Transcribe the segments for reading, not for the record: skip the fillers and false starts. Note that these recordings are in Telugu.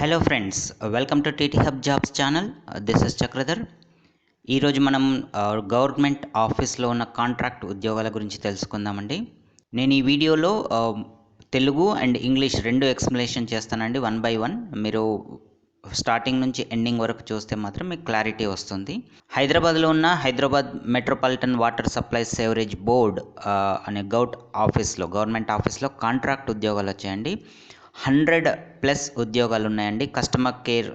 Hello friends, welcome to TT hub jobs channel. This is Chakradhar. ఈరోజు మనం గవర్నమెంట్ ఆఫీస్లో ఉన్న కాంట్రాక్ట్ ఉద్యోగాల గురించి తెలుసుకుందామండి. నేను ఈ వీడియోలో తెలుగు అండ్ ఇంగ్లీష్ రెండు ఎక్స్ప్లెనేషన్ చేస్తానండి, వన్ బై వన్. మీరు స్టార్టింగ్ నుంచి ఎండింగ్ వరకు చూస్తే మాత్రం మీకు క్లారిటీ వస్తుంది. హైదరాబాద్లో ఉన్న Hyderabad metropolitan water supply sewerage board అనే గవర్నమెంట్ ఆఫీస్లో కాంట్రాక్ట్ ఉద్యోగాలు వచ్చాయండి. 100+ ఉద్యోగాలు ఉన్నాయండి కస్టమర్ కేర్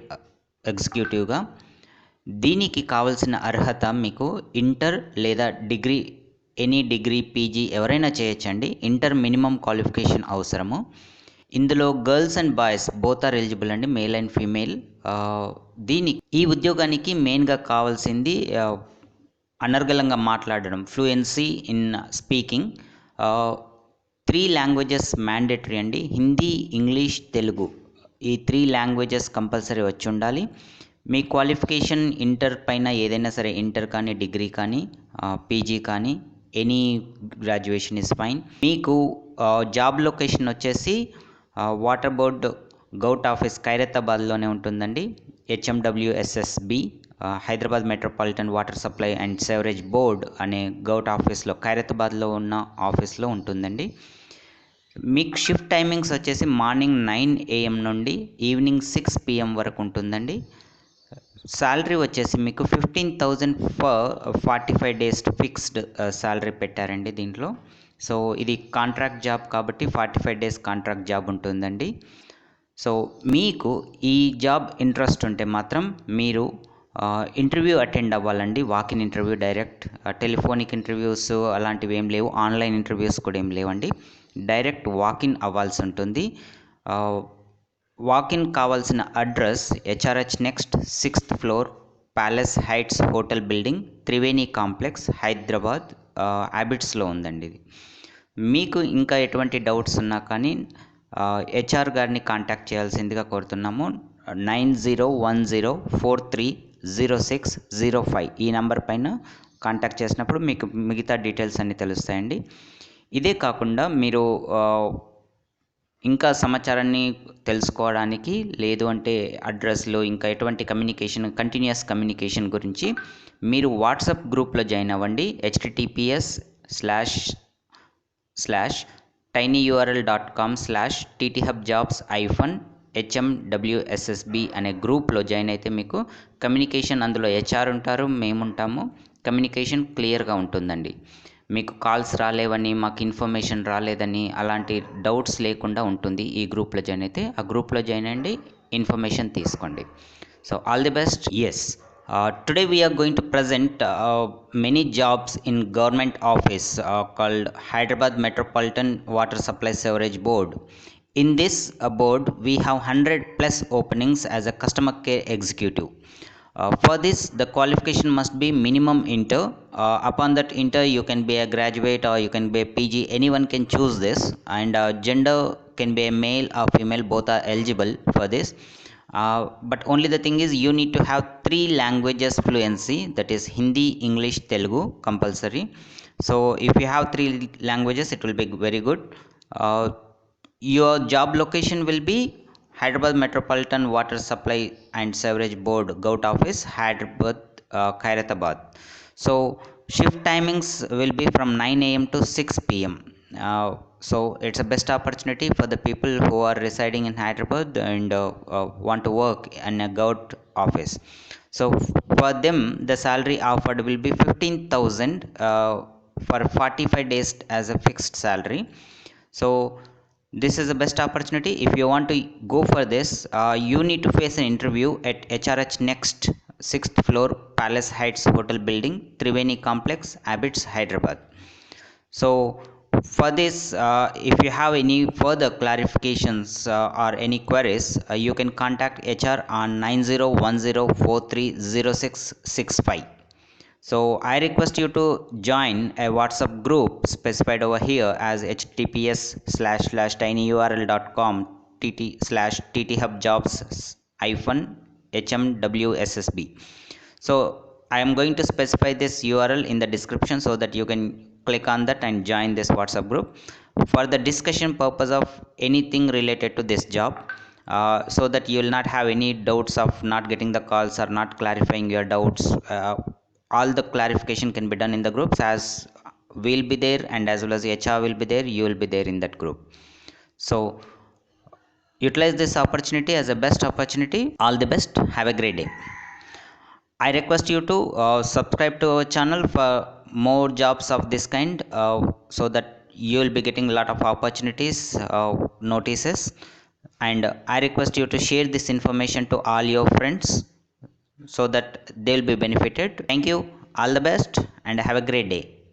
ఎగ్జిక్యూటివ్గా. దీనికి కావాల్సిన అర్హత మీకు ఇంటర్ లేదా డిగ్రీ, ఎనీ డిగ్రీ, పీజీ ఎవరైనా చేయొచ్చండి. ఇంటర్ మినిమం క్వాలిఫికేషన్ అవసరము. ఇందులో girls and boys both are eligible అండి, మేల్ అండ్ ఫీమేల్. ఈ ఉద్యోగానికి మెయిన్గా కావాల్సింది అనర్గళంగా మాట్లాడడం, fluency in speaking. 3 languages mandatory అండి, హిందీ, ఇంగ్లీష్, తెలుగు. ఈ 3 లాంగ్వేజెస్ కంపల్సరీ వచ్చి ఉండాలి. మీ క్వాలిఫికేషన్ ఇంటర్ పైన ఏదైనా సరే, ఇంటర్ కానీ, డిగ్రీ కానీ, పీజీ కానీ, ఎనీ గ్రాడ్యుయేషన్ ఇస్ ఫైన్. మీకు జాబ్ లొకేషన్ వచ్చేసి వాటర్ బోర్డ్ గౌట్ ఆఫీస్ ఖైరతాబాద్లోనే ఉంటుందండి. HMWSSB Hyderabad metropolitan water supply and sewerage board అనే గౌట్ ఆఫీస్లో, ఖైరతాబాద్లో ఉన్న ఆఫీస్లో ఉంటుందండి. మీకు షిఫ్ట్ టైమింగ్స్ వచ్చేసి మార్నింగ్ 9 AM నుండి ఈవినింగ్ 6 PM వరకు ఉంటుందండి. శాలరీ వచ్చేసి మీకు 15,000 ఫర్ 45 days ఫిక్స్డ్ శాలరీ పెట్టారండి దీంట్లో. సో ఇది కాంట్రాక్ట్ జాబ్ కాబట్టి 45 days కాంట్రాక్ట్ జాబ్ ఉంటుందండి. సో మీకు ఈ జాబ్ ఇంట్రెస్ట్ ఉంటే మాత్రం మీరు ఇంటర్వ్యూ అటెండ్ అవ్వాలండి. Walk in interview, direct. Telephonic interviews అలాంటివి ఏం లేవు, ఆన్లైన్ ఇంటర్వ్యూస్ కూడా ఏం లేవండి. డైరెక్ట్ వాకిన్ అవ్వాల్సి ఉంటుంది. వాకిన్ కావాల్సిన address HRH next 6th floor, Palace Heights hotel building, Triveni complex, Hyderabad హ్యాబిట్స్లో ఉందండి ఇది. మీకు ఇంకా ఎటువంటి డౌట్స్ ఉన్నా కానీ HR గారిని కాంటాక్ట్ చేయాల్సిందిగా కోరుతున్నాము. 9010430605 ఈ నెంబర్ పైన కాంటాక్ట్ చేసినప్పుడు మీకు మిగతా డీటెయిల్స్ అన్నీ తెలుస్తాయండి. ఇదే కాకుండా మీరు ఇంకా సమాచారాన్ని తెలుసుకోవడానికి, లేదు అంటే అడ్రస్లో ఇంకా ఎటువంటి కంటిన్యూస్ కమ్యూనికేషన్ గురించి మీరు వాట్సాప్ గ్రూప్లో జాయిన్ అవ్వండి. https://tinyurl.com/tthubjobs-HMWSSB అనే గ్రూప్లో జాయిన్ అయితే మీకు కమ్యూనికేషన్, అందులో HR ఉంటారు, మేముంటాము. కమ్యూనికేషన్ క్లియర్గా ఉంటుందండి. మీకు కాల్స్ రాలేవని, మాకు ఇన్ఫర్మేషన్ రాలేదని అలాంటి డౌట్స్ లేకుండా ఉంటుంది. ఈ గ్రూప్లో జాయిన్ అయితే ఆ గ్రూప్లో జాయిన్ అయ్యండి, ఇన్ఫర్మేషన్ తీసుకోండి. So all the best. Yes, today we are going to present many jobs in government office called Hyderabad Metropolitan Water Supply Sewerage Board. In this board we have 100+ openings as a customer care executive. For this the qualification must be minimum inter. Upon that inter you can be a graduate or you can be a PG, anyone can choose this. And gender can be a male or female, both are eligible for this. But only the thing is you need to have 3 languages fluency, that is Hindi, English, Telugu compulsory. So if you have 3 languages it will be very good. Your job location will be Hyderabad Metropolitan Water Supply and Sewerage Board Gout Office, Hyderabad, Khairathabad. So shift timings will be from 9 AM to 6 PM. So it's a best opportunity for the people who are residing in Hyderabad and want to work in a Gout office. So for them the salary offered will be 15,000 for 45 days as a fixed salary. So this is the best opportunity. If you want to go for this, you need to face an interview at HRH next 6th floor, Palace Heights Hotel Building, Triveni Complex, Abbots, Hyderabad. So for this, if you have any further clarifications or any queries, you can contact HR on 9010430665. So I request you to join a WhatsApp group specified over here as https://tinyurl.com/tthubjobs-HMWSSB. So I am going to specify this URL in the description so that you can click on that and join this WhatsApp group for the discussion purpose of anything related to this job. so that you will not have any doubts of not getting the calls or not clarifying your doubts. All the clarification can be done in the groups, as we'll be there and as well as HR will be there, you will be there in that group. So utilize this opportunity as a best opportunity. All the best. Have a great day. I request you to subscribe to our channel for more jobs of this kind, so that you will be getting a lot of opportunities, notices, and I request you to share this information to all your friends so that they will be benefited. Thank you. All the best and have a great day.